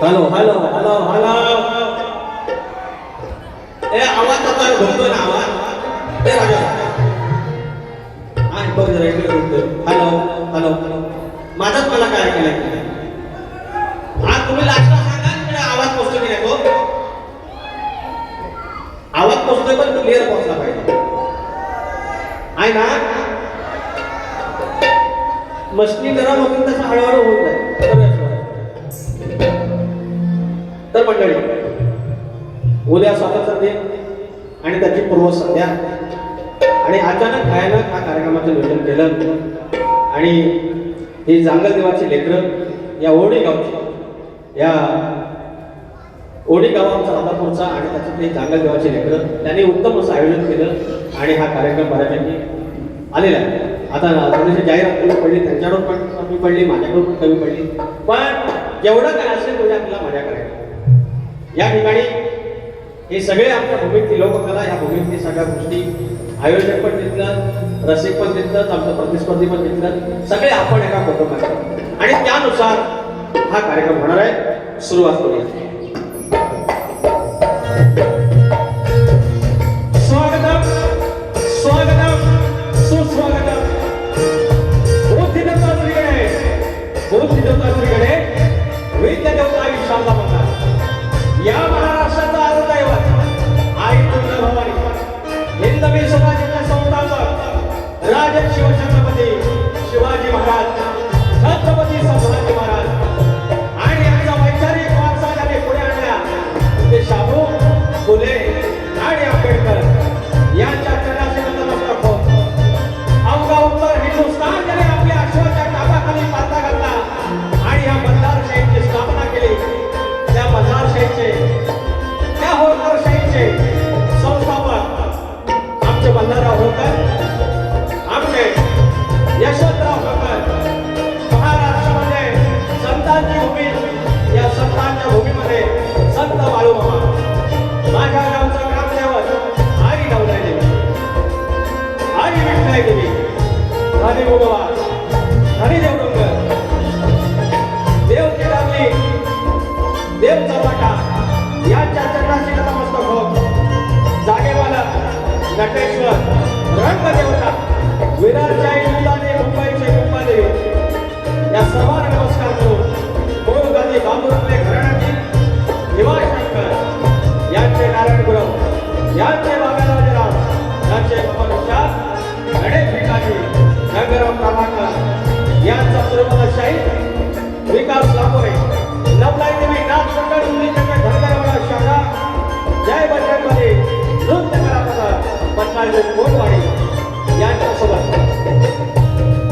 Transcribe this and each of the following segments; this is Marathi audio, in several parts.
हॅलो हॅलो हॅलो हॅलो ए आवाज आता घुमतोय ना आवाज ए राजा बघ जरा इकडे घुमतोय हॅलो हॅलो माझाच मला काय ऐकायला आज तुम्ही लास्टला सांगा इकडे आवाज पोहोचतो की नाही तो आवाज पोहोचतोय पण क्लिअर पोहोचला पाहिजे आहे ना मस्ती गरम होती तसं हळूहळू होत जाईल तर मंडळी उद्या स्वातंत्र्य दिन आणि त्याची पूर्वसंध्या आणि अचानक भयानक हा कार्यक्रमाचं नियोजन केलं आणि ही जांगल देवाची लेकरं या ओढी गावची या ओढी गाव आमचा राधापूरचा आणि त्याच्यातली जांगल देवाची लेकरं त्यांनी उत्तम असं आयोजन केलं आणि हा कार्यक्रम बऱ्यापैकी आलेला आहे. आता थोडीशी जाहिरात कमी पडली त्यांच्याकडून पण कमी पडली माझ्याकडून पण कमी पडली पण जेवढं काय असेल तेवढी आपल्याला मजा करायची. या ठिकाणी हे सगळे आपल्या भूमीतली लोककला या भूमीतली सगळ्या गोष्टी आयोजक पण तिथलं रसिक पण तिथलं आमचं प्रतिस्पर्धी पण तिथलं सगळे आपण एका कुटुंबात आणि त्यानुसार हा कार्यक्रम होणार आहे. सुरुवात करूया. स्वागतम स्वागतम सुस्वागतम बुद्धिदेवता श्रीकडे विद्यादेवता विशालता म्हणतात. या महाराष्ट्राचा आरुदैवत आई तुळजाभवानी हिंदवी स्वराज्याचे संस्थापक राजे शिवछत्रपती शिवाजी महाराज छत्रपती संभाजी महाराज आणि यांचा वैचारिक वारसा ज्याने पुढे आणला ते शाहू फुले आणि आंबेडकर यांच्या चरणाशी नतमस्तक होत अवघा उत्तर हिंदुस्थान ज्याने आपल्या अश्वाच्या टाकाखाली पाता घातला आणि या बंधारशाहीची स्थापना केली त्या बंधारशाहीचे त्या होळकरशाहीचे संस्थापक आमचे बंधारराव होळकर आमचे यशवंतराव होळकर महाराष्ट्रामध्ये संतांची भूमी या संतांच्या भूमीमध्ये संत बाळूमामा माझ्या गावचं ग्रामदेवत आई नवलाई देवी आई विठ्ठलाई देवी हरी भगवा हरी देवडोंगर देव केदारली देव चौपाटा यांच्या चरणाशी नतमस्तक होत जागेवाला नटेश्वर रंगदेवता विरारच्या इंदुदाने मुंबईचे मुंबादेवी या सर्वांना नमस्कार करून मूळ गादी बाबूरावले घराण्याची निवासशंकर यांचे नारायण गुरव यांचे बाबारावराव यांचे पवन गणेश भिकाजी रंगराव प्रभाकर यांचा पूर्वशाही विकास लांबोरे नवलाई देवी नाथ मंडळ मुलीचंद्र धनगरवाडा शाखा जय बजरंगबली नृत्य कलाकार पन्नास कोटवाडी यांच्यासोबत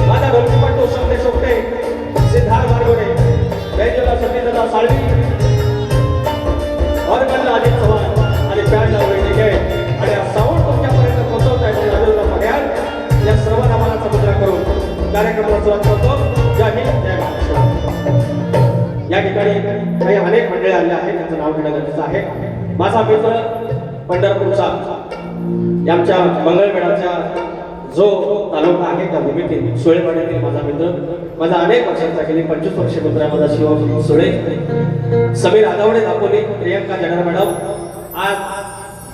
माझा ढोलकीपट्टू संदेश ओपटे सिद्धार्थ वारगोडे वेजला सतीदादा साळवी ऑर्गनला अजित चव्हाण आणि पॅडला वैद्यकीय आणि साऊंड तुमच्यापर्यंत पोहोचवता येते राजेंद्र पड्याळ या सर्व नावांना समुद्र करून कार्यक्रमाला सुरुवात करतो. जय हिंद जय महाराष्ट्र. या ठिकाणी काही अनेक मंडळी आले आहेत त्यांचं नाव घेणं गरजेचं आहे. माझा मित्र पंढरपूरचा आमच्या मंगळवेढाचा जो तालुका आहे त्या भूमीतील सुळेवाड्यातील माझा मित्र माझा अनेक वर्षांचा गेली 25 वर्ष मित्र आहे माझा शिव सुळे समीर आदावडे दापोली प्रियंका जडार मॅडम आज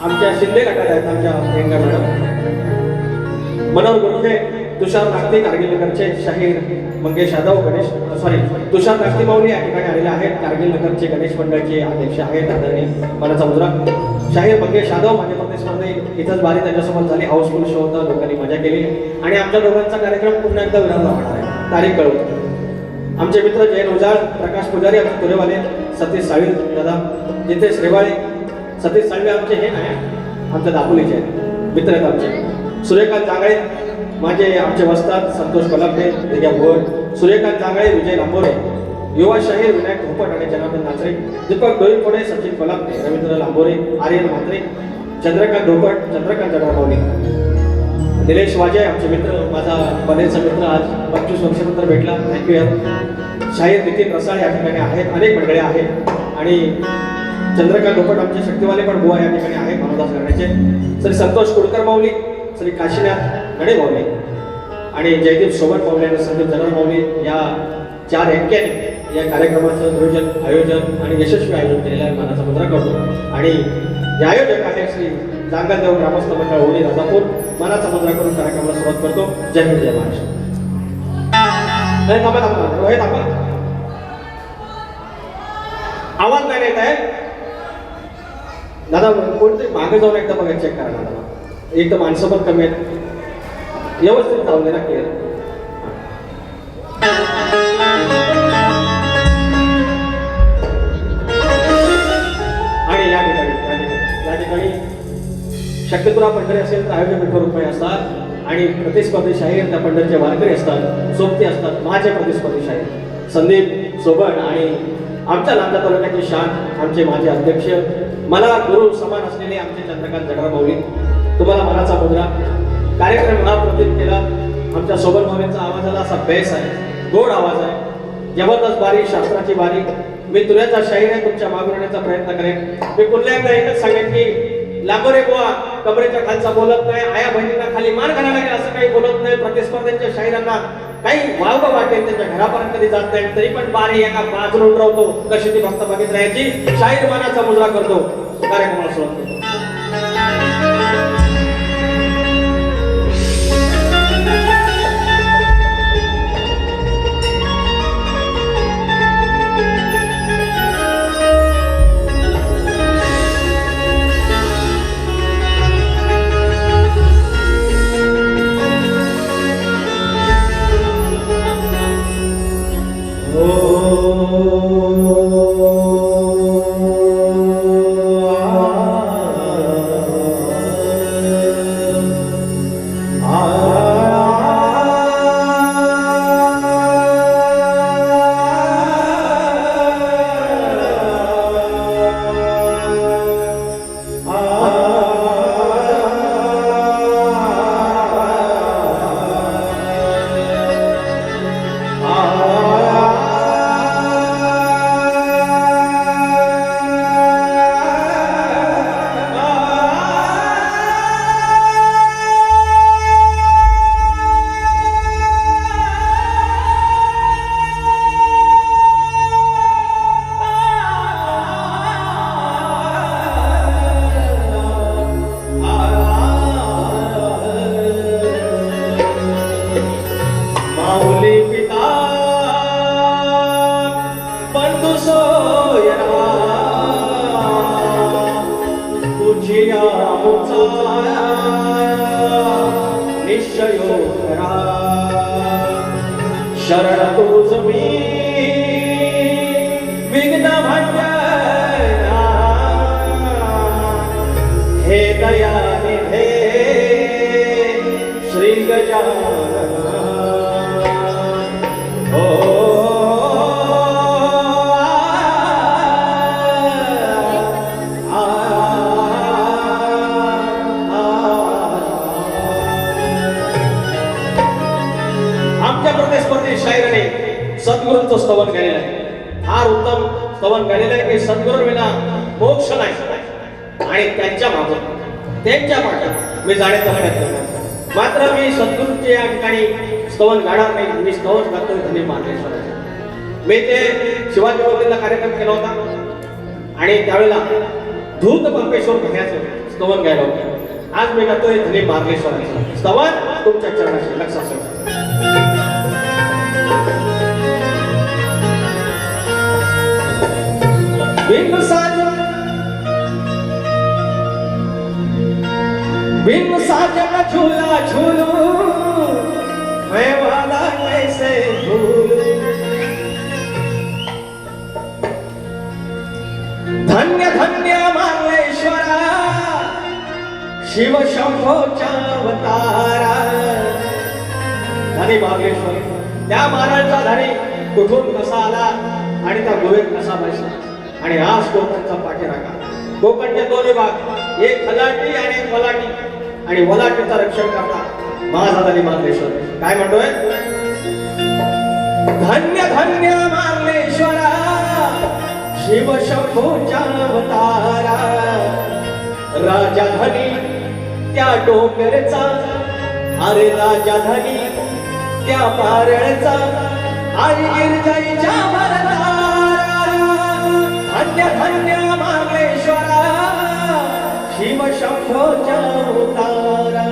आमच्या शिंदे गटात आहेत आमच्या प्रियंका मॅडम मनोहर गुरुखे तुषार नागती कारगिलनगरचे शाहीर मंगेश यादव गणेश तुषार नागती माऊली या ठिकाणी आलेले आहेत. कारगिलनगरचे गणेश मंडळचे अध्यक्ष आहेत आदरणीय मनाचा मुजरा शाहीर मंगेश यादव माझे प्रतिस्पर्धी इथंच बारी त्यांच्यासोबत झाली. हाऊसफुल शो होता लोकांनी मजा केली आणि आमच्या दोघांचा कार्यक्रम पुन्हा एकदा विरामला होणार आहे. तारीख कळवतो. आमचे मित्र जयन उजाळ प्रकाश पुजारी आमचे तुरेवाले सतीश साळवी दादा जितेश रेवाळे सतीश साळवे आमचे हे नाही आमच्या दापोलीचे आहेत मित्र आहेत आमचे. सूर्यकांत जांगळे माझे आमचे वस्ताद संतोष कोल्हापे दिग्या भोर सूर्यकांत जांगळे विजय लांबोरे युवा शाहीर विनायक धोपट आणि जनार्दन नाचरे दीपक डोईफोडे सचिन कोल्हापे रवींद्र लांबोरे आर्यन म्हात्रे चंद्रकांत धोपट चंद्रकांत जडारमावली निलेश वाजे आमचे मित्र माझा कॉलेजचा मित्र आज 25 वर्षानंतर भेटला. थँक्यू यार. शाहीर नितीन रसाळ या ठिकाणी आहेत अनेक मंडळी आहेत आणि चंद्रकांत धोपट आमचे शक्तिवाले पण बुवा या ठिकाणी आहेत मनोदास करण्याचे श्री संतोष कुडकर माऊली श्री काशीनाथ गणे माऊली आणि जयदीप शोभन माऊली आणि संदीप जनार माऊली या 4 अंक्याने या कार्यक्रमाचं नियोजन आयोजन आणि यशस्वी आयोजन केलेलं आहे मानाचा मुद्रा करतो आणि जे आयोजक आहे श्री जांगलदेव ग्रामस्थ मंडळ ओढी राजापूर मानाचा मुद्रा करून कार्यक्रमाला सुरुवात करतो. जय हिंद जय महाराष्ट्र. आवाज नाही येत आहे दादा. कोणते मागे जाऊन एकदा बघा चेक करा दादा. एक तर माणसं पण कमी आहेत. व्यवस्थित जाऊन दे ना क्लिअर. आणि या ठिकाणी शक्यतो पंढरी असेल तर आयोजक विठ्ठल रुपये असतात आणि प्रतिस्पर्धी शाहीर त्या पंढरीचे वारकरी असतात, सोबती असतात. माझे प्रतिस्पर्धी शाहीर संदीप सोबण आणि आमच्या लांजा तालुक्याचे शान आमचे माझे अध्यक्ष मला गुरु समान असलेले आमचे चंद्रकांत जगरा माऊली. तुम्हाला मनाचा मुद्रा कार्यक्रम हा प्रतीत केला. आमच्या सोबत माऊलींचा आवाजाला असा बेस आहे, गोड आवाज आहे, जबरदस्त बारी, शास्त्राची बारी. मी तुझ्याचा शाहीर आहे, तुमच्या मागून येण्याचा प्रयत्न करेन. मी पुन्हा एकदा एकच सांगेन की लांबरे बुवा कमरेच्या खालचा बोलत नाही, आया बहिणींना खाली मान घालायला लागेल असं काही बोलत नाही. प्रतिस्पर्ध्यांच्या शाहिरांना काही वावग वाटेल त्यांच्या घरापर्यंत कधी जात नाही, तरी पण बारी एका बाजूला उतरवतो. कशी ती फक्त बघित राहायची. शाहीर मानाचा मुद्रा करतो. कार्यक्रमाला सुरुवात करतो. शरण तुझ मी विघ्न भंजना हे दयानिधे श्री गजानन. सद्गुरूंचं स्तवन केलेलं आहे. फार उत्तम स्तवन केलेलं आहे की सद्गुरू विना मोक्ष नाही आणि त्यांच्या मागे मी जाण्याचा प्रयत्न करतो. मात्र मी सद्गुरूंचे या ठिकाणी स्तवन गाणार नाही. मी स्तवन करतो धनी मार्लेश्वर. मी ते शिवाजी मंदिरला कार्यक्रम केला होता आणि त्यावेळेला धूत बापेश्वर घेण्याचं स्तवन गायला होतं. आज मी करतोय धनी मार्लेश्वराचं स्तवन तुमच्या चरणाशी. लक्षात ठेवा. बिन साजन झूला झूलू मैं वाला कैसे भूलू. धन्य धन्य मार्लेश्वरा शिव शंभोचा अवतारा. धनी मार्लेश्वर त्या महाराजचा धनी कुठून कसा आला आणि त्या गोव्यात कसा बसला आणि आज कोकणचा पाठीराखा. कोकणचे दोन विभाग, एक खलाटी आणि एक वलाटी, आणि वलाटीचं रक्षण करता माझा धनी मार्लेश्वर. काय म्हणतोय? धन्य धन्य मार्लेश्वरा शिव शंभूचा अवतारा. राजा धनी त्या डोंगरचा, अरे राजा धनी त्या पारळचा, आई गिरजाईच्या भरतारा धन्य धन्य मार्लेश्वरा शिव शंभोच्या उतारा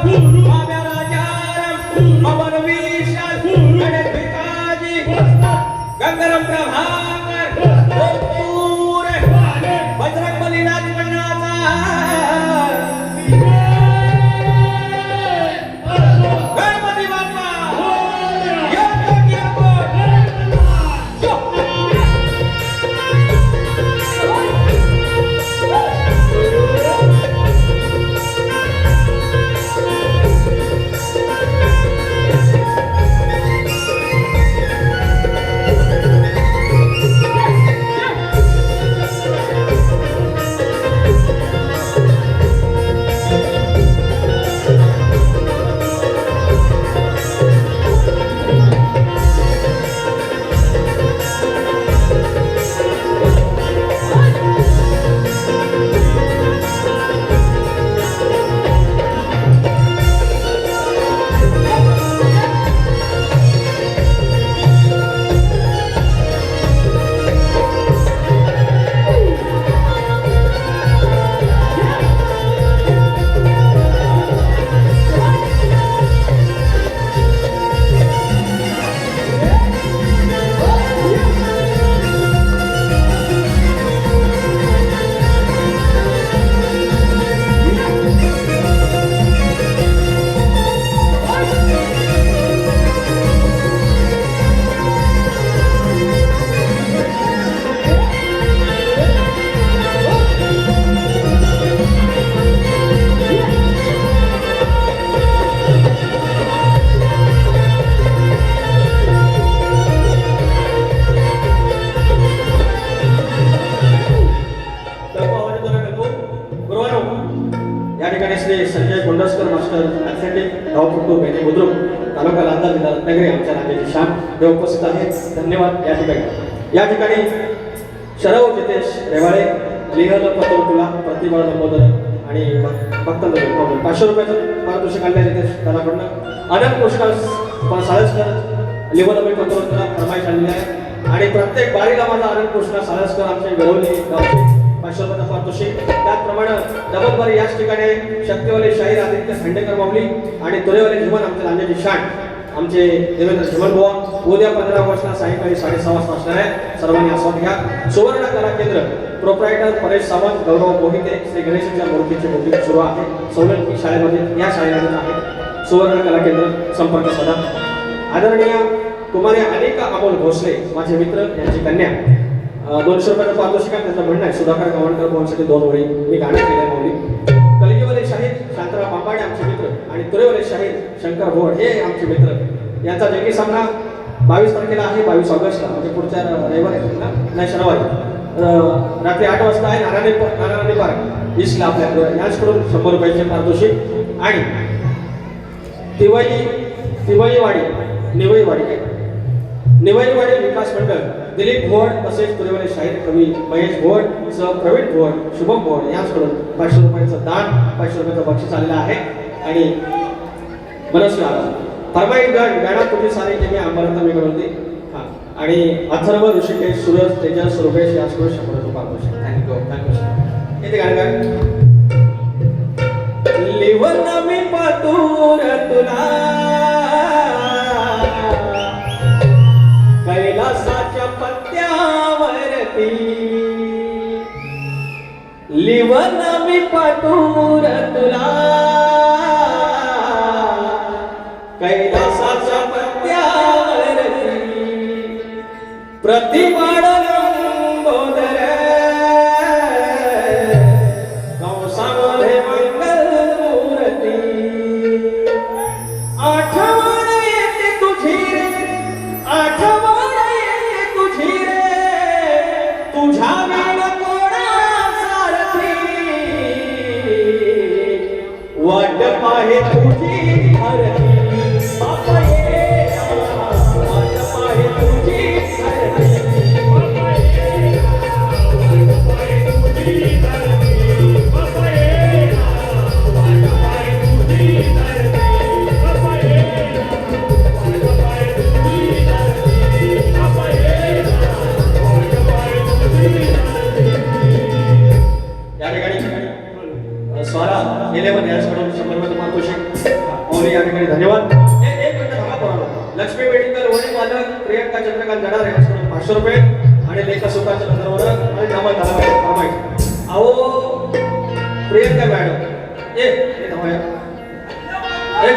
बाब्या राजाराम अमर विशाल गणेश भिकाजी गंगाराम प्रभाकर भरपूर बजरंगबली राजमन्नाचा गणपती बाप्पा या ठिकाणी श्री संजय गोंडस्कर मास्टर ॲथलेटिक धावपटू बेने बुद्रुक तालुका लांजा जिल्हा रत्नागिरी आमच्या राज्याची शान हे उपस्थित आहेत. धन्यवाद. या ठिकाणी शरव जितेश रेवाळे लिहल पतोटुला प्रतिभा लंबोदर आणि भक्त 500 रुपयाचं पारितोषिक आणल्या जितेश दादाकडनं. अनंत कृष्ण साळसकर लिहल पतोटुला फरमाईश आणलेली आहे आणि प्रत्येक बारीला माझा अनंत कृष्ण साळसकर आमचे गरवली गावचे 500 रुपयाचा पारितोषिक. त्याचप्रमाणे डबल बारी याच ठिकाणी शक्तीवाले शाहीर आदित्य खांडेकर माऊली आणि तुरेवाले जीवन आमच्या राज्याची शान आमचे देवेंद्र जीवन बुवा. उद्या 15 ऑगस्टला सायंकाळी 6:30 वाजता असणार आहे. सर्वांनी आस्वाद घ्या. सुवर्ण कला केंद्र प्रोप्रायटर परेश सावंत गौरव मोहिते श्री गणेशाच्या मूर्तीची बुकिंग सुरू आहे. सौलनकी शाळेमध्ये या शाळेमध्ये आहे सुवर्ण कला केंद्र. संपर्क साधा. आदरणीय कुमारी अनिका अमोल भोसले माझे मित्र यांची कन्या 200 रुपयाचं पारितोषिक. त्याचं म्हणणं आहे सुधाकर गावणकर भाऊंसाठी 2 ओळी मी गाणं केलं माऊली. कलगीवाले शाहीर शांतराव बांबाडे आमचे मित्र आणि तुरेवाले शाहीर शंकर भोड हे आमचे मित्र. यांचा जंगी सामना 22 तारखेला आहे. 22 ऑगस्टला म्हणजे पुढच्या रविवारी नाही शनिवारी रात्री 8 वाजता आहे. नारायणी पार्क ईस्टला आपल्या यांच्याकडून 100 रुपयाचे पारितोषिक. आणि निवईवाडी विकास मंडळ दिलीप भोड तसेच तुरेवाले शाहीर कवी महेश भोड सह प्रवीण भोड शुभम भोड यांच्याकडून 500 रुपयाचं दान 500 रुपयाचं बक्षीस आलेलं आहे. आणि मनस्वी आला फरमाईश गाणं तुझी सारी जे मी आंबारांना मी करते हां. आणि अथर्व ऋषिकेश सूरज तेजस रुपेश यांच्याकडून 100 रुपये पारितोषिक. थँक्यू. येते गाणं काय लिवन मी पातूर तुला कैलासाच्या पत्त्यावरती लिवन मी पाठूर तुला कैलासाच्या पत्त्यावरती प्रतिमाड लंबोदर कंसामध्ये मंगलमूर्ती आठवण येते तुझी रे आठवण येते तुझी रे तुझ्या विण कोणा सारथी स्वरा 11 याकडून 100 मध्ये पारितोषिक ओली या ठिकाणी धन्यवाद. एक मिनिट थांबा पोरांनो. लक्ष्मी मेडिकल वडी मालक प्रियंका चंद्रकांत जडार यांच्याकडून 500 रुपये आणि लेखा सुखाच्या नंतरवर आणि नामल धारावाई फरमाईश. अहो प्रियंका मॅडम ए थांबा एक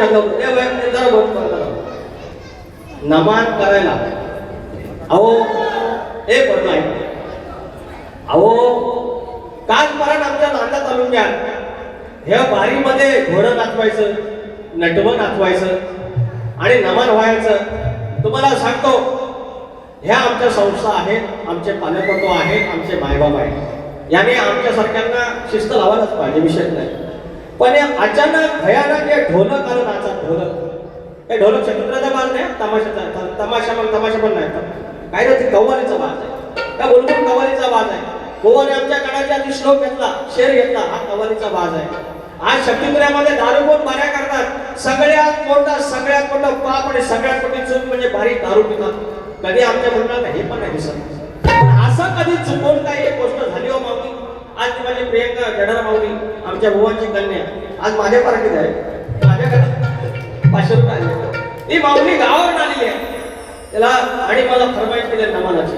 जरा बोल नमान करायला. अहो ए पडलाय. अहो काल परत आमच्या नांदा तालुक्यात ह्या बारीमध्ये घोडं नाचवायचं, नटवं नाचवायचं आणि नमन व्हायचं. तुम्हाला सांगतो ह्या आमच्या संस्था आहेत, आमचे पालकत्व आहेत, आमचे मायबाप आहेत. याने आमच्यासारख्यांना शिस्त लावायलाच पाहिजे, विषय नाही. पण अचानक भयानक हे ढोलक आलं नाचात. ढोलक हे ढोलक शकुंद्राचा बाज नाही, तमाशाचा तमाशा पण नाही. काय रे ते कव्वालीचा बाज आहे, त्या बुलबुल कव्वालीचा बाज आहे. गोवाने आमच्या कडाच्या आधी श्लोक घेतला, शेर घेतला, हा कव्वालीचा बाज आहे. आज शक्तिपुऱ्यामध्ये दारू कोण बाऱ्या करतात. सगळ्यात मोठा पाप आणि सगळ्यात मोठी चूक म्हणजे बारीक दारू पितात. कधी आमच्या म्हणणार हे पण नाही दिसत. असं कधी चुकून काही एक गोष्ट झाली हो माऊली. आज ती माझी प्रियंका जडार माऊली आमच्या भुवांची कन्या आज माझ्या पार्टीत आहे. माझ्या घरात 500 रुपये आले. ही माऊली गावावरून आलेली आहे. त्याला आणि मला फरमाईश केली नमानाची,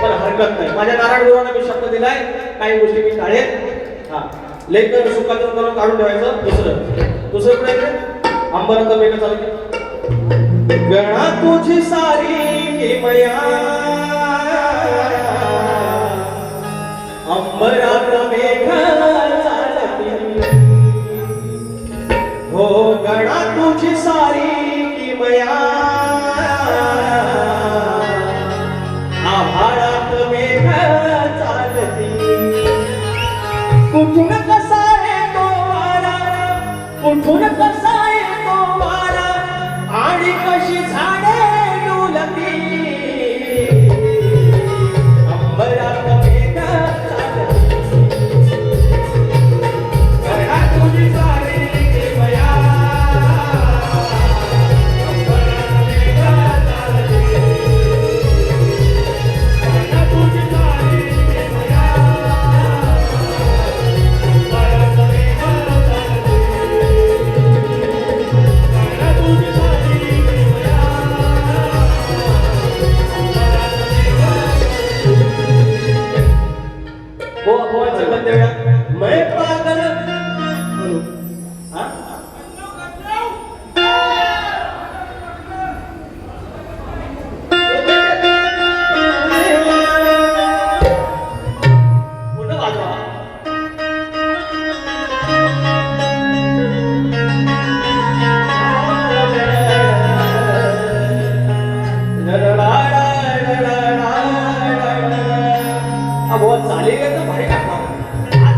पण हरकत नाही. माझ्या नारायण गुरुवांना मी शब्द दिलाय, काही गोष्टी मी काढेल. हा लेखन सुखातून करून काढून ठेवायचं. दुसरं कुठे अंबराचा मेघ चालू गणा तुझी सारी मया अंबरात मेघ चालती हो. गणा तुझी सारी किमया आभाळात मेघ चालती. कुठून कसा येतो वारा, कुठून कसा येतो वारा आणि कशी झाडे डुलती. अंबरात मेघ चालती गणा तुझी सारी किमया अंबरात मेघ चालती. गणा तुझी सारी किमया अंबरात मेघ चालती. गणा तुझी सारी किमया वो जगत देवया मैं पागल हां पुन्हा वाजवा. अहो चालेल तर भारी टाकला. आज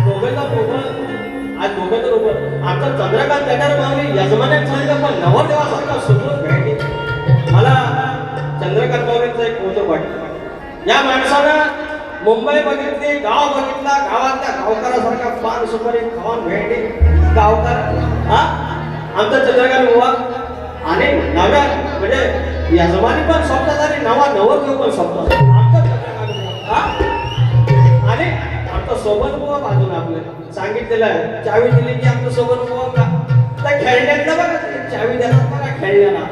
दोघं तर उभं आमचा चंद्रकांत जडार माऊली यजमान्यात सांगितलं, पण नवरदेवासारखा सुखरूप भेटली. मला चंद्रकांत माऊलींचा एक फोटो वाटतो. या माणसानं मुंबई बघितली, गाव बघितला, गावातल्या गावकऱ्यासारखा पान सुपारी खाऊन भेटली. गावकर हा आमचा चंद्रकांत बुवा आणि नव्या म्हणजे यजमानी पण स्वप्न झाली, नवा नवरदेव पण स्वप्न झाला. आमचा चंद्रकांत बुवा हा आणि आमचा सोबत बुवा बाजूला आपल्याला सांगितलेलं आहे. चावी दिली की आमचं सोबत बुवा का त्या खेळण्यातलं बघा चावी देतात बघा खेळण्याला.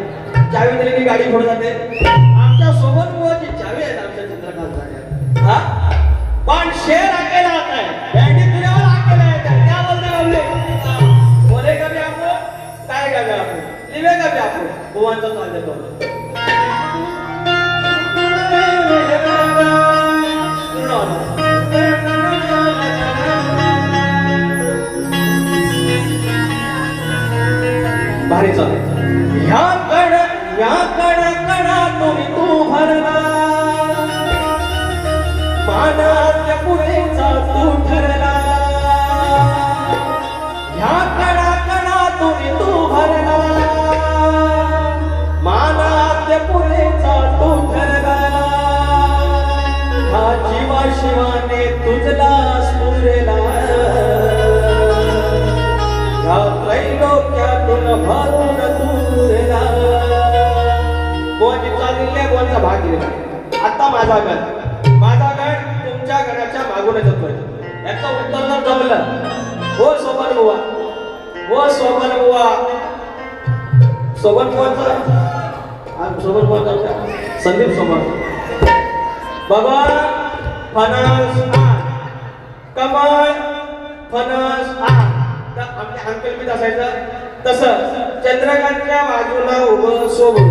चावी दिली की गाडी पुढे जाते. आमच्या सोबत बुवाची चावी आहे आमच्या चंद्रकांत हा. पण शेर अकेला आता है, बँडी तुझ्यावर अकेला आहे. क्या बोलते बोलले बोले का भी आपको काय का भी आपको लिवे का भी आपको बुवांचा चाल देतो. भारी चालू ह्या कड कडा तुम्ही तू भरला मानाच्या पुढेचा तू ठरला. ह्या कडा तुम्ही तू भरला मानाच्या पुढेचा तू ठरला. ह्या जीवा शिवाने तुझला स्फुरला ह्या त्रैलोक्यातून भरून तुरला. कोणी चालले कोणचा भाग दिला. आता माझा गण तुमच्या गणाच्या मागून येतोय. याचं उत्तर जर जमलं हो सोबत बुवा व सोबन बुवा सोबन बुवाचा सोबन बुवाचा संदीप सोबन बाबा फणस कमळ फणस आमच्या अंकल बी असायचं तसं चंद्रकांतच्या बाजूला उभं सोबत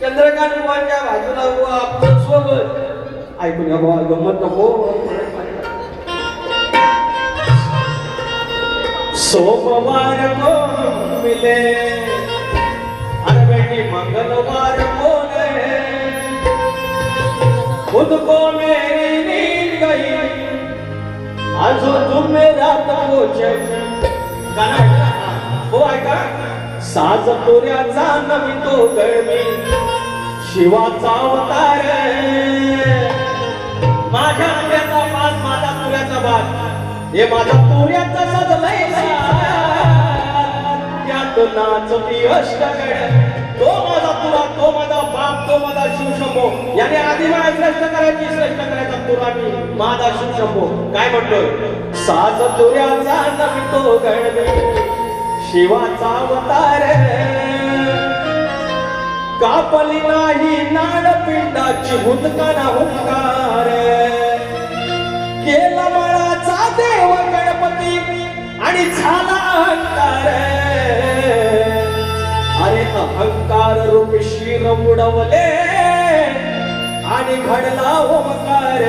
चंद्रकांत बुवांच्या बाजूला उभं आपलं सोबत ऐकून घ्या बाबा गंमत नको सोमवार को मिले अरे बेटी मंगलवार को खुद को मेरी नींद गई आज तुम मेरा पोचे हो ऐका साज तुऱ्याचा नमितो गळमी शिवाचा अवतार माझ्या आंब्याचा पात माझा तुऱ्याचा बात हे माझा तुऱ्याचा सजलय त्यात नाचती अष्टकड तो माझा तुरा तो माझा बाप तो माझा शिवशंभो याने आधी मला श्रेष्ठ करायचा तुरा मी माझा शिवशंभो काय म्हणतोय साज तुऱ्याचा नमितो गळमी शिवाचा अवतार कापली नाही नाडपिंडाची हुंदकाना हुंकार केला मळाचा देव गणपती आणि झाला अहंकार अरे अहंकार रूप शिर उडवले आणि घडला ओमकार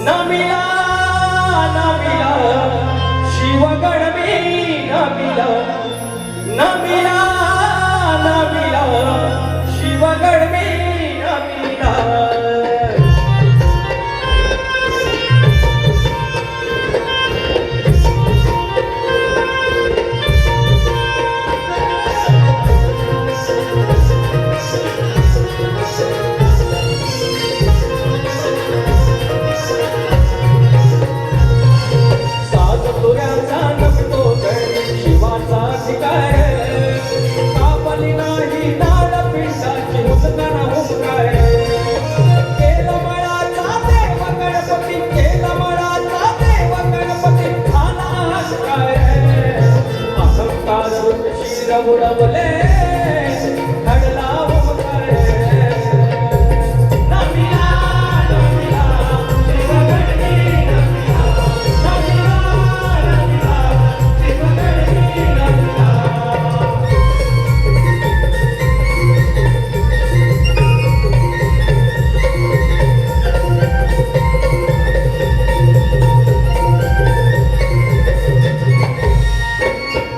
नमिला नमिला शिवगणमी नमिला नमिला नमिला शिवगणमी नमिला बुडवले घडला ओमकार नमिला नमिला शिवगणमी नमिला नमिला नमिला शिवगणमी नमिला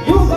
युग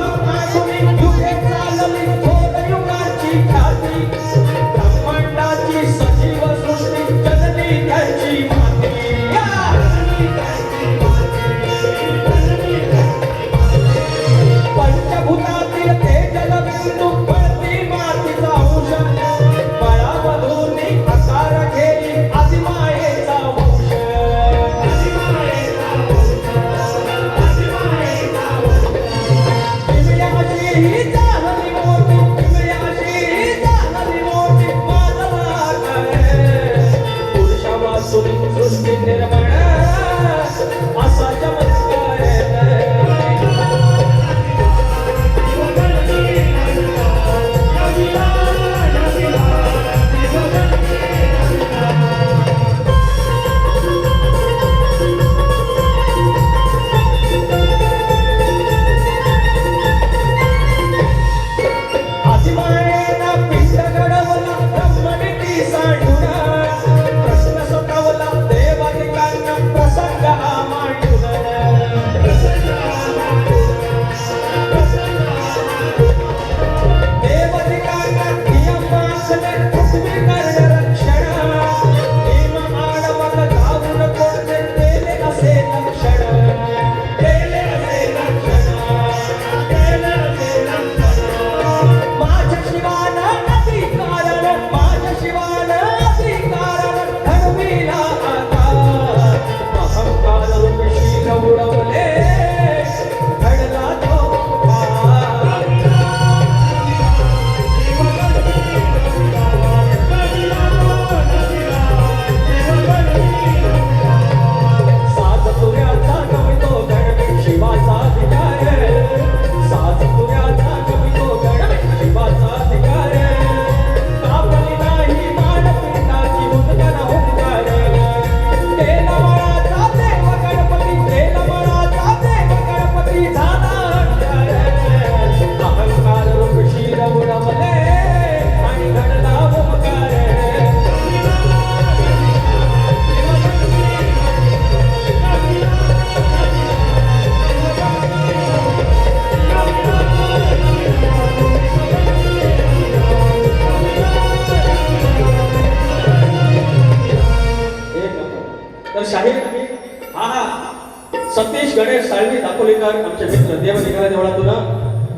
सतीश गणेश साळवी दापोलीकर आमचे मित्र देव निघाला देवळातून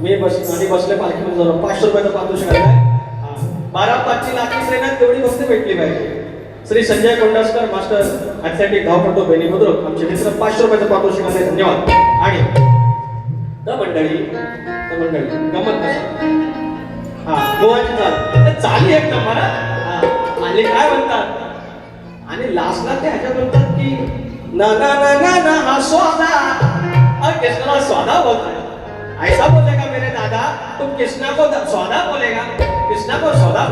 मी बसले पालखीमध्ये जाऊन 500 रुपयाचा पारितोषिक आलाय. 12/5ची लाखी ट्रेनात तेवढी वस्तू भेटली पाहिजे. श्री संजय कोंडासकर मास्टर ॲथलेटिक धावपटू बेनी बुद्रुक आमचे मित्र 500 रुपयाचा पारितोषिक आले. धन्यवाद. आणि मंडळी गमत कशा गोवाची चाली एक नंबर. आणि काय म्हणतात आणि लास्टला ते ह्याच्या म्हणतात की ना ना ना ना ना हा स्वादा कृष्णाला स्वादा बोलता है. ऐसा बोलेगा मेरे दादा तुम कृष्णा को स्वादा बोलेगा कृष्णा को स्वादा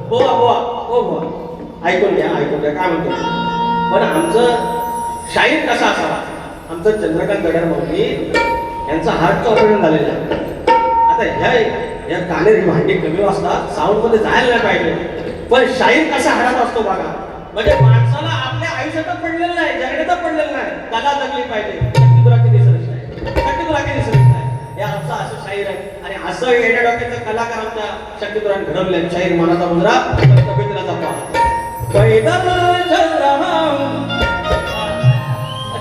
बोला बोआ ओ बोआ. ऐकून घ्या काय म्हणतो. पण आमचं शाहीर कसा असावा. आमचं चंद्रकांत गड्यार मौली यांचा हार्टचं ऑपरेशन झालेलं आहे. आता या कानेरी भांडी कमी वाजतात साऊंड मध्ये जायला नाही पाहिजे. पण शाहीर कसा हाडत असतो बघा. म्हणजे माणसाला आपल्या आयुष्यात पडलेलं नाही जगण्यात पडलेलं नाही. कला जगली पाहिजे. शक्ती तुला किती दिसत नाही हे आमचं असं शाहीर आहे. आणि असं येण्या डोक्याचं कलाकार आमच्या शक्तीपुराण घडवले. शाहीर मनाचा मुद्रा तब्येतीला जपा पैदल चल रहा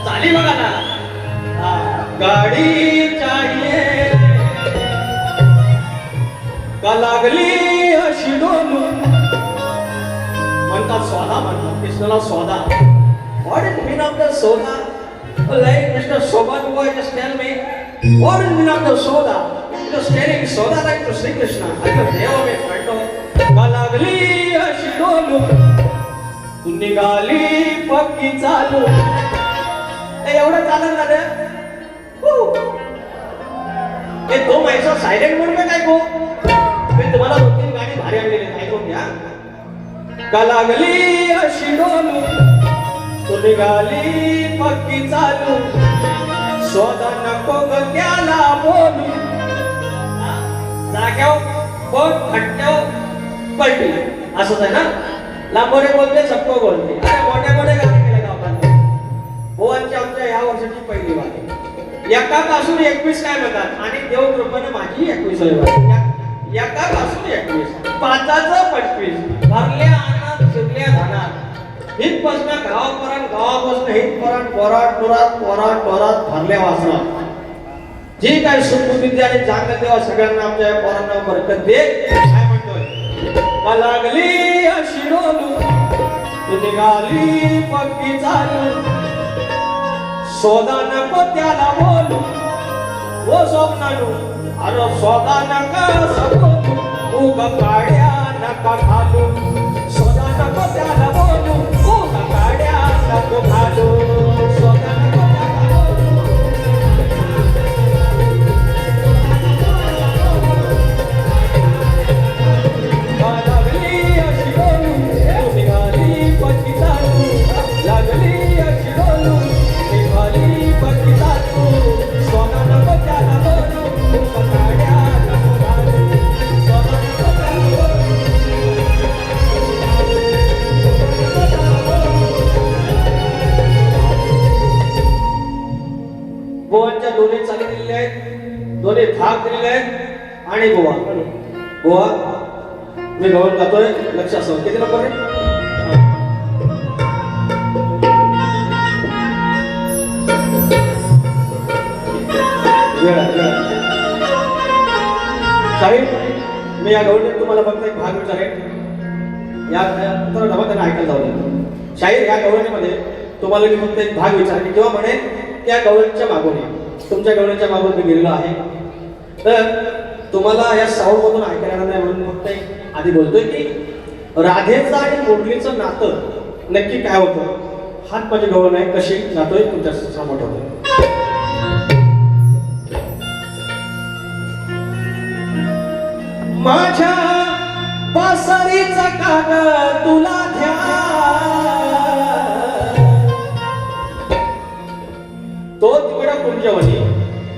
चाली बघा ना गाडी चाहिए का लागली अशी डोलून म्हणतात स्वादा म्हणतात कृष्णाला स्वादा. What is mean of the सोदा. लाईक मिस्टर सोबत boy just tell me what is mean of the सोदा. जस्ट टेलिंग सोदा लाईक टू श्री कृष्णा. अरे देव मी म्हणतो का लागली अशी डोलून तू निघाली पक्की चालू. एवढं चालत झालं हे तो मैसा सायलेंट मोड में काय गो. मी तुम्हाला 2-3 गाणी भारी आणलेली ऐकून घ्या. का लागली अशी डोलू तू निघाली पक्की चालू स्वदा नको ग त्याला बोलू. जाग्यावर बघ खट्ट्यावर पलटी असंच आहे ना. लांबोरे बोलते सबको बोलते. अरे मोठे गाणे केले गावात. भुवनची आमच्या या वर्षाची पहिली वारी. एकापासून 21 काय म्हणतात आणि देव कृपेने माझी 21 वारी. एकापासून 21 पाचाचं 25 भरल्या आणत शिरल्या धानात हितपासून गावापासून हितपर्यंत पोरात भरल्या वासनात जी काय सुखबुद्धी आणि जागृत देवा सगळ्यांना आमच्या या पोरांना बरकत दे. काय म्हणतोय का लागली अशी डोलू तू निघाली पक्की चालू सोदा नको त्याला बोलू ओ स्वप्नालू. अरे सोदा नका बोलू उग काड्या नका घालू. सोदा नको त्याला बोलू उग काड्या नको घालू. सोदा नको त्याला बोलू लागली अशी बोलू तू निघाली पक्की चालू. लागली अशी बोलू निघाली पक्की चालू. सोदा नको त्याला बोलू उग काड्या नको घालू. सोदा नको त्याला गोवांच्या दोन्ही चाली दिलेल्या आहेत. दोन्ही भाग दिलेले आहेत. आणि गोवा मी गवत गातोय लक्ष असं किती नंबर आहे. साहेब मी या गवळीत तुम्हाला फक्त एक भाग विचारेन. या तर त्यांना ऐकायला जाऊ. शाहीर या गवळणीमध्ये तुम्हाला मी फक्त एक भाग विचारेन किंवा म्हणेन त्या गवळणीच्या मागून तुमच्या गवळणीच्या मागून मी गेलेलो आहे. तर तुम्हाला या साऊंड मधून ऐकायला नाही म्हणून फक्त एक आधी बोलतोय की राधेचं आणि मुरलीचं नातं नक्की काय होतं. हात माझी गवळण आहे कशी जातोय तुमच्या समोर ठेवतोय. माझ्या पासरीचा कागद तुला द्या तो तिकडं कुंजवनी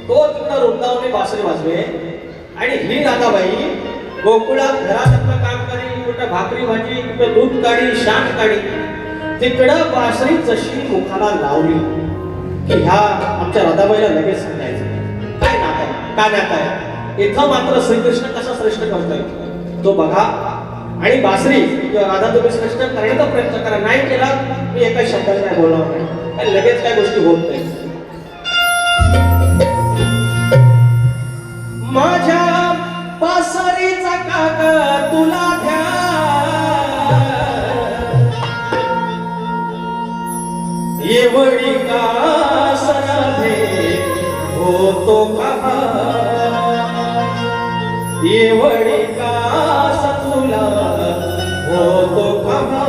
तो तिकडं वृंदावनी बासरी वाजवे आणि ही राधाबाई गोकुळात घरात आपलं काम करी कुठं भाकरी भाजी कुठं दूध काढी शान काढी तिकडं बासरी जशी मुखाला लावली की ह्या आमच्या राधाबाईला लगेच सांगायचं काय नातं आहे काय नातं आहे. इथं मात्र श्रीकृष्ण कसा श्रेष्ठ करतोय तो बघा. आणि बासरी किंवा राधा तुम्ही श्रेष्ठ करण्याचा प्रयत्न करा. नाही केला मी एका शब्दात काय बोलणार नाही लगेच काय गोष्टी होत नाही. विकास राधे होतो कहा एवढी कास तुला होतो कहा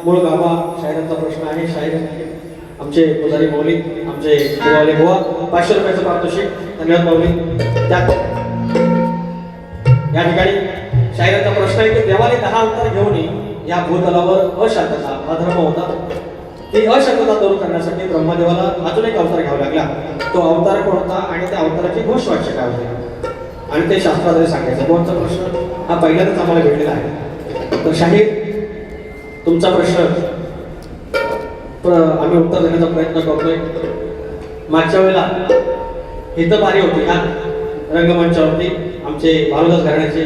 मूळ गाभा शायरांचा प्रश्न आहे. शायर आमचे पुजारी मौलिक आमचे शिवाले बुवा 500 रुपयाचं पारितोषिक. धन्यवाद मौलिक. त्यात या ठिकाणी शायरांचा प्रश्न आहे की देवाने 10 अवतार घेऊन या भूतलावर अशांतता हा धर्म होता. ती अशांतता दूर करण्यासाठी ब्रह्मदेवाला अजून एक अवतार घ्यावा लागला. तो अवतार कोण होता आणि त्या अवताराची घोषवाक्य काय होते आणि ते शास्त्राद्वारे सांगायचं. कोणता प्रश्न हा पहिल्यांदाच आम्हाला भेटलेला आहे. तर शाहीर तुमचा प्रश्न आम्ही उत्तर देण्याचा प्रयत्न करतोय. मागच्या वेळेला इथं बारी होती ह्या रंगमंचावरती आमचे भानुदास घराण्याचे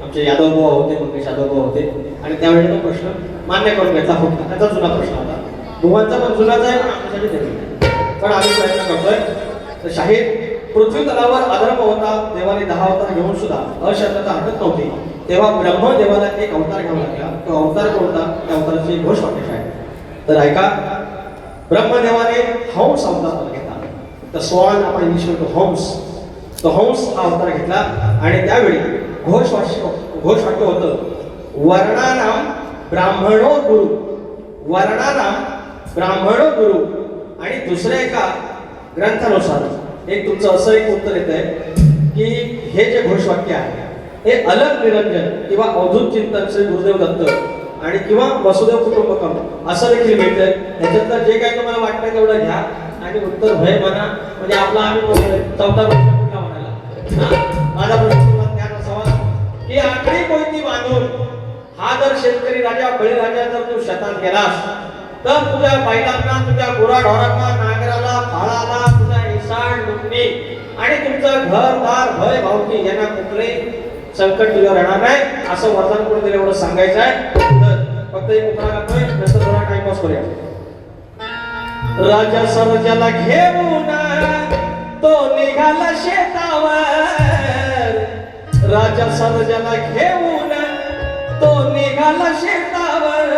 आमचे यादव भाऊ होते, मंगेश यादव भाऊ होते आणि त्यावेळी तो प्रश्न मान्य करून घेतला होता. त्याचा जुना प्रश्न होता. बुवांचा पण जुनाच आहे पण आमच्यासाठी नवीन. पण आम्ही प्रयत्न करतोय. तर शाहीर पृथ्वी तलावर अधर्म होता, देवाने 10 अवतार घेऊन सुद्धा अशांतता हटत नव्हती. तेव्हा ब्रह्मदेवाला एक अवतार घ्यावा लागला. तो अवतार कोणता? त्या अवताराची घोष वाक्य आहे. तर ऐका, ब्रह्मदेवाने हंस अवतार घेतला. तर स्वान आपण इंग्लिश म्हणतो हंस. तो हंस हा अवतार घेतला आणि त्यावेळी घोषवाक्य होतं, वर्णानाम ब्राह्मणो गुरु. वर्णानाम ब्राह्मणो गुरु. आणि दुसऱ्या एका ग्रंथानुसार एक तुमचं असं एक उत्तर येत आहे की हे जे घोषवाक्य आहे हे अलग निरंजन किंवा अवधूत चिंतन श्री गुरुदेव दत्त आणि किंवा वसुदेव कुटुंबकम असं देखील मिळतंय. ह्याच्यातलं जे काही तुम्हाला वाटतं तेवढं घ्या आणि उत्तर भय म्हणा. म्हणजे आपला आम्ही चौथा प्रश्न कुठला म्हणाला. माझा प्रश्न तुला ज्ञान असावा की आखरी कोयती बांधून हा जर शेतकरी राजा बळीराजा जर तू शेतात गेलास तर तुझ्या बैलांना, तुझ्या गुराढोरांना, नांगराला, फाळाला, तुझ्या इसाण लुटणी आणि तुमचं घरदार भय भावकी यांना कुठले संकट तुझ्यावर येणार नाही असं वरदान करून दिलं. एवढं सांगायचं आहे. तर फक्त एक उपाय करतोय, नंतर थोडा टाइमपास करूया. राजा सर्जाला घेऊन तो निघाला शेतावर. राजा सर्जाला घेऊन तो निघाला शेतावर.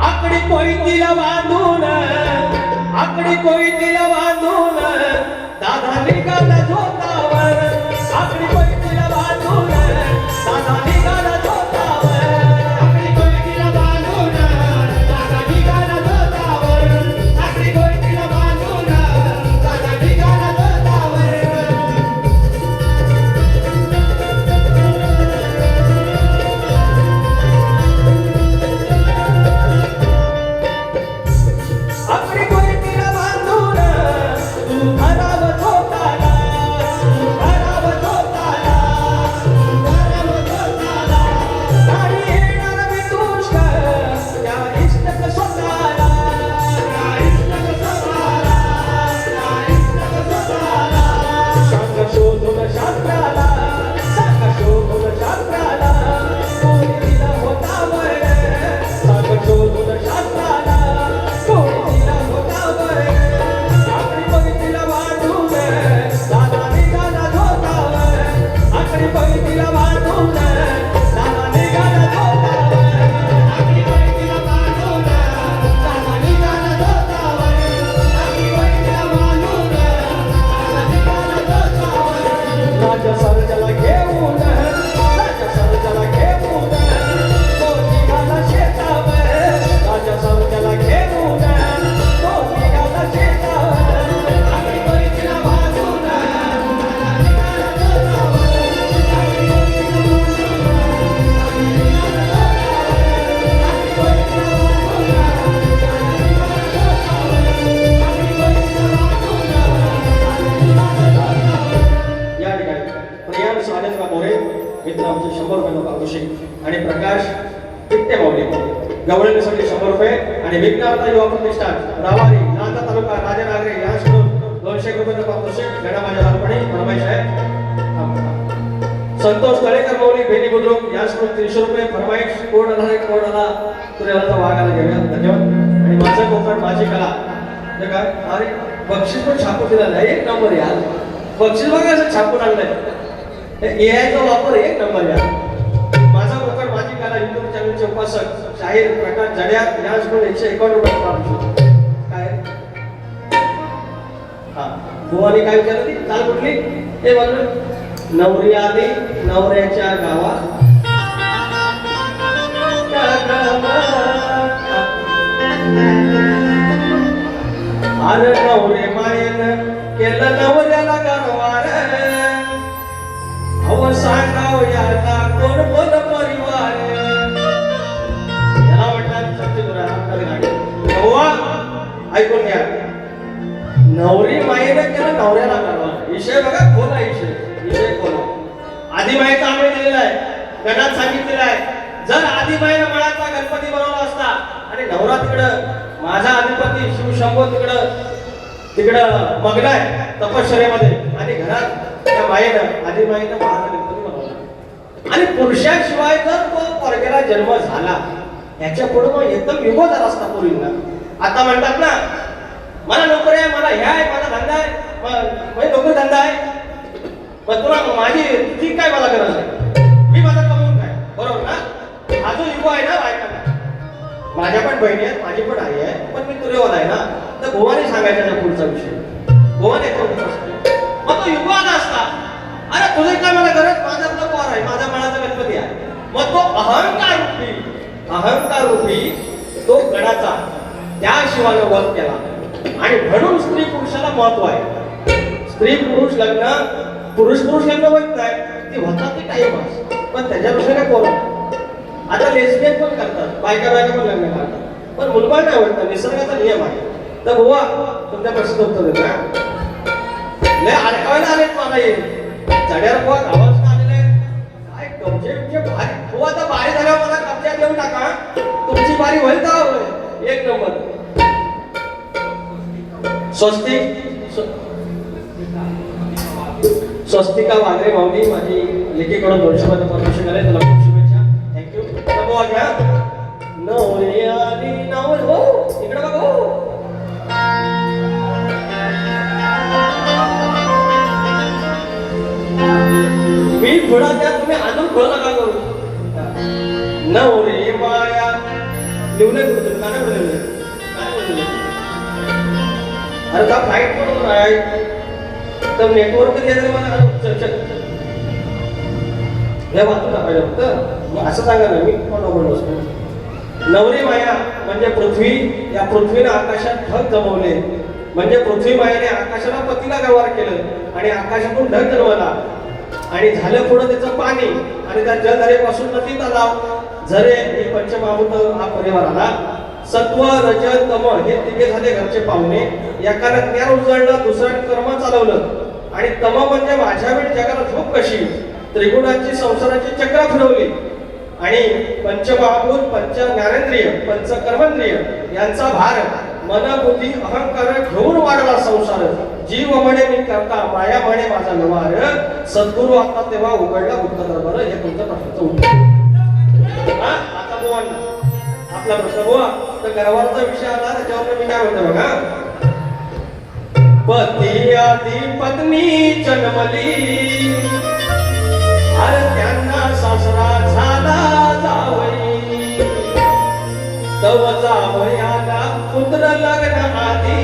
आकडी कोयतीला बांधून, आकडी कोयतीला बांधून दादा निघाला झोतावर. आकडी कोयतीला बांधून दादा निघाला झोतावर. आकडी कोयतीला बांधून दादा निघाला झोतावर. आकडी कोयतीला बांधून दादा निघाला झोतावर. आकडी कोयतीला बांधून तू घरावर झोताला. घरावर झोताला. घरावर झोताला. नाही येणार मी दुष्कर त्या इष्टक स्वतःला. त्या इष्टक स्वतःला. त्या इष्टक स्वतःला. सांग शोधून शास्त्राला. सांग शोधून शास्त्राला. कोणी दिला होता वर. सांग शोधून शास्त्राला. कोणी दिला होता वर. आकडी कोयतीला बांधून दादा निघाला झोतावर. आकडी कोयतीला बांधून दादा निघाला झोतावर. आकडी कोयतीला बांधून दादा निघाला झोतावर. आकडी कोयतीला बांधून दादा निघाला झोतावर. राजा सर्जाला घेऊन, राजा सर्जाला घेऊन तो निघाला शेतावर. राजा सर्जाला घेऊन तो निघाला शेतावर. आकडी कोयतीला बांधून दादा निघाला झोतावर. आकडी कोयतीला बांधून दादा निघाला झोतावर. आकडी कोयतीला बांधून दादा निघाला झोतावर. आकडी कोयतीला बांधून दादा निघाला झोतावर. या ठिकाणी प्रियांश साडेचा मोरे मित्र आमचे 100 रुपये पारितोषिक आणि प्रकाश तिट्टे माऊली गवळणीसाठी 100 रुपये आणि विज्ञानता युवा प्रतिष्ठान रावारी नांदा तालुका राजनागरे यांच्याकडून 200 रुपये पारितोषिक गणा माझ्या लहानपणी फरमाईश आहे. संतोष तळेकर माऊली बेनी बुद्रुक यांच्याकडून 300 रुपये फरमाईश. कोण आला रे कोण आला तुझ्याला भागाला घेऊया. धन्यवाद. आणि माझं कोकण माझी कला हे काय अरे बक्षीस पण छापून दिला नाही. 1 नंबर यार. बक्षीस बघा असं छापून आणलंय. एआयचा वापर 1 नंबर यार. माझा कोकण माझी कला युट्यूब चॅनलचे उपासक शाहीर प्रकाश जड्या यांच्याकडून 151 रुपये पारितोषिक. काय हा बुवानी काय विचारलं ती चाल कुठली हे बोललो. नवरी आली नवऱ्याच्या गावात. अरे नवरे मायेन केलं नवऱ्याला गरवार. अव सांगाव याला कोण कोण परिवार. याला म्हणतात सत्यजुरा गाडी. ऐकून घ्या. नवरी मायेनं केलं नवऱ्याला गरवार. विषय बघा खोला विषय खोला. आधी मायेचा आम्ही दिलेला आहे. गणात सांगितलेला आहे जर आधी मायेनं मळाचा गणपती बनवला असता आणि नवरा तिकडं माझा अधिपती शिव शंभो तिकडं मग्न आहे तपश्चर्यामध्ये आणि घरात त्या मायेनं आधी मायेनं महाराज गणपती बनवला. आणि पुरुषाशिवाय जर तो पोरग्याला जन्म झाला याच्या पुढे मग एकदम युगोदर असता पूर्वीला. आता म्हणतात ना मला नोकरी आहे, मला ह्या आहे, मला धंदा आहे, माझी नोकरी धंदा आहे, मग तुला माझी ती काय मला गरज आहे, मी माझं कमवून काय. बरोबर ना? हा जो युग आहे ना बायकांना, माझ्या पण बहिणी आहेत, माझी पण आई आहे, पण मी तुरेवाला आहे ना, तर भुवाने सांगायचा त्या पुढचा विषय. भुवाने मग तो युग आला असता, अरे तुझे काय मला गरज, माझा आपला पोर आहे, माझा मनाचा गणपती आहे. मग तो अहंकार रूपी तो गणाचा त्या शिवानं वध केला. आणि म्हणून स्त्री पुरुषाला महत्व आहे. स्त्री पुरुष लग्न, पुरुष लग्न होत नाही, ती होतात ते टाइमपास, पण त्याच्यापेक्षा काय बोला. आता लेस्बियन पण करतात, बायका पण लग्न करतात, पण मुलगा नाही होत, निसर्गाचा नियम आहे. तर बुवा तुमच्या प्रश्न उत्तर देतो ना, लय अडकावायला आले मला ये चढ्यावर बुवा गावात आलेले काय कमचे भारी बुवा. आता बारी झाल्यावर मला कब्जात देऊन टाका, तुमची बारी होईल का? एक नंबर. स्वस्तिका वागरे माऊली माझी लेखीकडून 200 मध्ये परमिशन आले, तुला खूप शुभेच्छा. थँक्यू. बुवा घ्या नवरी आली नवल हो इकडे बघ हो. मी थोडा त्या तुम्ही अजून थोडं नका करू. नवरी माया लिहून कुठे का नाही अरे का फ्लाईट म्हणून आहे तर नेटवर्क द्यायचं मला या वाचून टाकायला फक्त मग असं सांगा ना, मी कोण बसतो. नवरी माया म्हणजे पृथ्वी, या पृथ्वीने आकाशात ढग जमवले, म्हणजे पृथ्वी मायेने आकाशाला पतीला व्यवहार केलं आणि आकाशातून ढग जन्मला आणि झालं पुढं त्याचं पाणी आणि त्या जलधरेपासून नदी तलाव झरे हे पंचमहाभूत हा परिवार आला. सत्व रज तम हे तिघे झाले घरचे पाहुणे. एकानं ज्ञान उजळलं, दुसऱ्यानं कर्म चालवलं आणि तम म्हणजे माझ्या वेळी जगाला झोप कशी, त्रिगुणाची संसाराची चक्र फिरवली आणि पंचमहाभूत, पंच ज्ञानेंद्रिय, पंच कर्मेंद्रिय यांचा भार मन बुद्धी अहंकार घेऊन वाढला संसार. जीव म्हणे मी करता, माया म्हणे माझा व्यवहार, सद्गुरु आता तेव्हा उघडला गुप्त दरबार. हे तुमच्या प्रश्नाचं उत्तर. आता बोला आपला प्रश्न बोला. तर गर्वाचा विषय आला, त्याच्यावर मी काय म्हणतो बघा. पती आधी पत्नी जन्मली, अरे त्यांना सासरा झाला जावई, तव जावयाला पुत्र लग्न आधी,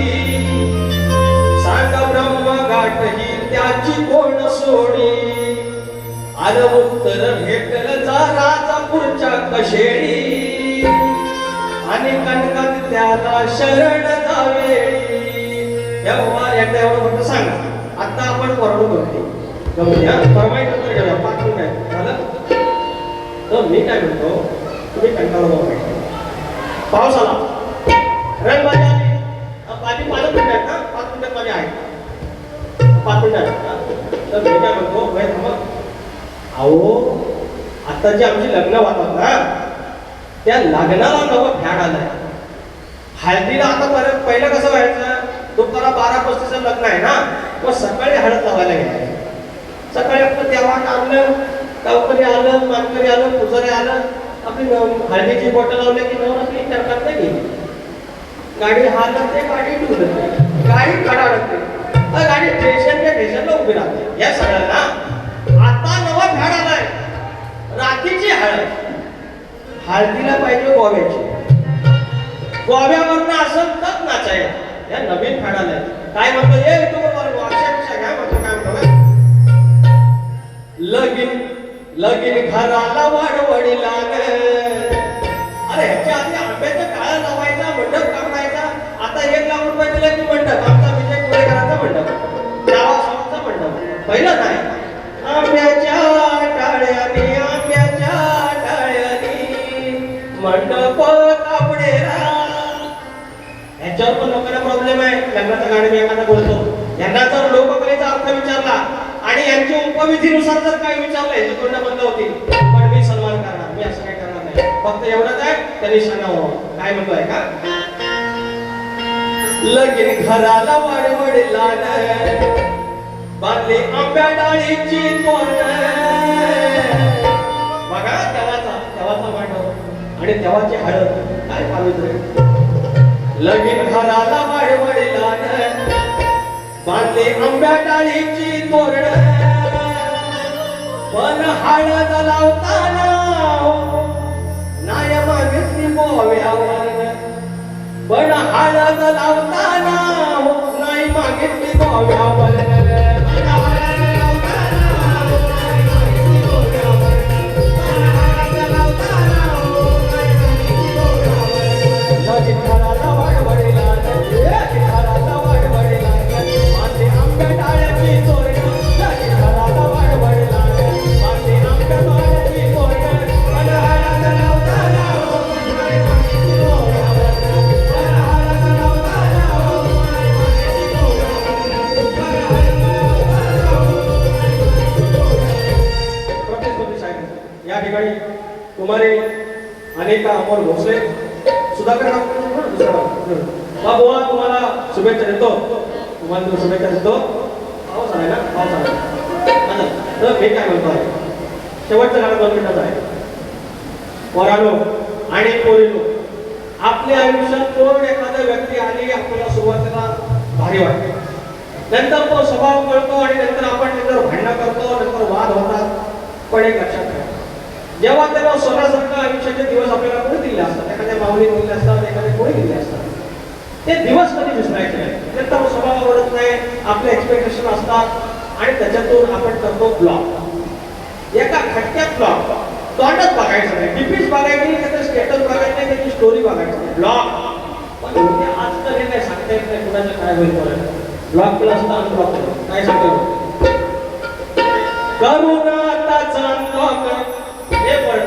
सांग ब्रह्म गाठ ही त्याची कोण सोडी, अरे उत्तर भेटल जा राजापूरच्या कशेडी, आणि कणकात त्याला शरण जावेडी. तेव्हा एकदा एवढं फक्त सांगा. आता आपण कोरडू करतो गमूया फरमाईश उत्तर घेऊया. 5 मिनिट झालं तर मी काय म्हणतो, तुम्ही कंटाळा बघा. पाऊस आला, रंगबाजी आली, माझी 5 मिनिट आहेत ना, 5 मिनिटात माझी आहे 5 मिनिटात. तर मी काय म्हणतो भाई थांबा. अहो आता जे आमची लग्न होतात ना, त्या लग्नाला नवं फॅड आलाय. हळदीला आता परत पहिलं कसं व्हायचं, दुपारा 12:35 लग्न आहे ना, मग सकाळी हळद लावायला घ्यायचं. सकाळी आपलं देवाट आणलं, गावकरी आलं, मानकरी आलं, पुजारी आलं, आपली हळदीची बॉटल लावली की नवर आपली टरकात नाही गेली. गाडी हालत ते गाडी ठेवलं ते गाडी खडाडत ते गाडी स्टेशनच्या स्टेशनला उभी राहते. या सगळ्यांना आता नवा फॅड आलाय, रात्रीची हळद. हळदीला पाहिजे गोव्याची, गोव्यावरनं असं तर नाचायला. या नवीन फॅड आलाय. काय म्हणतो ये तुम्हाला अक्षरशः घ्या म्हणतो. काय म्हणतो लगीन लगीन घराला वाडवडीला, अरे ह्याच्या आधी आंब्याचा काळा लावायचा, मंडप काढायचा. आता 1 लाख रुपये दिला की मंडप, आमचा विजय कुळेकरांचा मंडप, गावाचा मंडप. पहिलं नाही आंब्याच्या टाळ्यानी, आंब्याच्या टाळ्यानी मंडप कापडेरा. ह्याच्यावर पण लोकांना प्रॉब्लेम आहे. लग्नाचं गाणं मी एखादा बोलतो, यांना जर लोककलेचा अर्थ विचारला आणि यांच्या उपविधीनुसार जर काय विचारलं याची तोंड बंद होतील. पण मी सन्मान करणार, मी असं काय करणार नाही. फक्त एवढंच आहे त्यांनी सांगावं. काय म्हणतोय का, लगीन घराला वाडवडीला, बांधली आंब्या डाळीची तोरण, आणि तेव्हाची हळद काय पावित्र्य. लगीन घराला वाढवडीला बांधले आंब्या डाळीची तोरण, पण हळद लावताना नाय मागितली गोव्यावर, पण हळद लावताना नाही मागितली गोव्यावर. या ठिकाणी कुमारी अनेका अमोल भोसले सुधाकर बाबुआ तुम्हाला शुभेच्छा देतो, तुम्हाला शुभेच्छा देतो. पाऊस आलाय ना, पाऊस आलाय. तर मी काय म्हणतो आहे, शेवटचं गाणं 2 मिनिटाचं आहे. पोरानो आणि पोरीनो, आपल्या आयुष्यात कोण एखादा व्यक्ती आली आपल्याला सुरुवातीला भारी वाटते, नंतर तो स्वभाव कळतो आणि नंतर आपण नंतर भांडणं करतो, नंतर वाद होतात. पण एक लक्षात ठेवा, जेव्हा तेव्हा सोन्यासारखं आयुष्याचे दिवस आपल्याला कोणी दिले असतात, एखाद्या माऊली दिले असतात, एखाद्या कोणी दिले असतात, ते दिवस कधी विसरायचे नाही. नंतर स्वभाव आवडत नाही, आपले एक्सपेक्टेशन असतात आणि त्याच्यातून आपण करतो ब्लॉक. एका खटक्यात ब्लॉक. तोंडच बघायचं नाही, टिपीच बघायची नाही, त्याचं स्टेटस बघायचं नाही, त्याची स्टोरी बघायची नाही, ब्लॉक. पण आज तर हे नाही सांगता येत नाही कुणाचं काय होईल. ब्लॉक केलं असतं अनब्लॉक केलं काय सांगतो करुणा आता जाणलो हे पण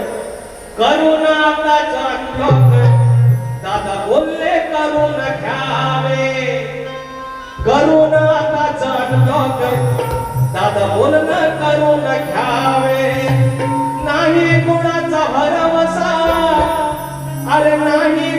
करुणा आता जाणलो दादा बोलले करून घ्यावे. करुणा आता जाणलो दादा बोलणं करून घ्यावे. नाही कुणाचा भरवसा अरे नाही